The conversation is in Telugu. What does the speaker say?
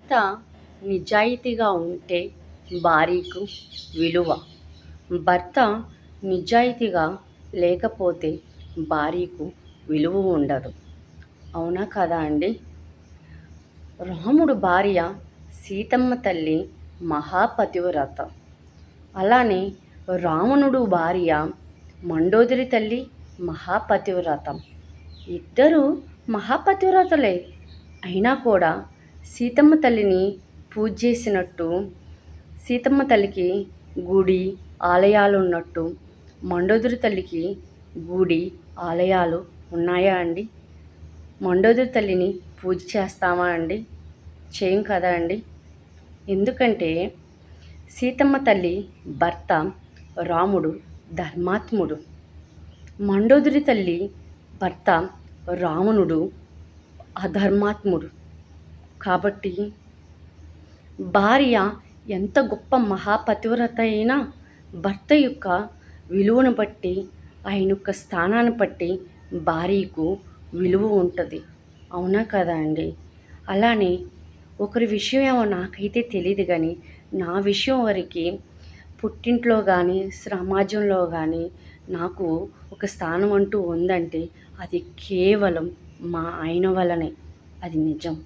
భర్త నిజాయితీగా ఉంటే భార్యకు విలువ. భర్త నిజాయితీగా లేకపోతే భార్యకు విలువ ఉండదు. అవునా కదా అండి? రాముడు భార్య సీతమ్మ తల్లి మహాపతివ్రత. అలానే రావణుడు భార్య మండోదరి తల్లి మహాపతివ్రత. ఇద్దరు మహాపతివ్రతలే. అయినా కూడా సీతమ్మ తల్లిని పూజ చేసినట్టు, సీతమ్మ తల్లికి గుడి ఆలయాలు ఉన్నట్టు మండోదరి తల్లికి గుడి ఆలయాలు ఉన్నాయా అండి? మండోదరి తల్లిని పూజ చేస్తామా అండి? చేయం కదా అండి. ఎందుకంటే సీతమ్మ తల్లి భర్త రాముడు ధర్మాత్ముడు, మండోదరి తల్లి భర్త రావణుడు అధర్మాత్ముడు. కాబట్టి భార్య ఎంత గొప్ప మహాపతివ్రత అయినా భర్త యొక్క విలువను బట్టి, ఆయన యొక్క స్థానాన్ని బట్టి భార్యకు విలువ ఉంటుంది. అవునా కదా అండి? అలానే ఒకరి విషయం ఏమో నాకైతే తెలియదు, కానీ నా విషయం వరకు పుట్టింట్లో కానీ సమాజంలో కానీ నాకు ఒక స్థానం అంటూ ఉందంటే అది కేవలం మా ఆయన వల్లనే. అది నిజం.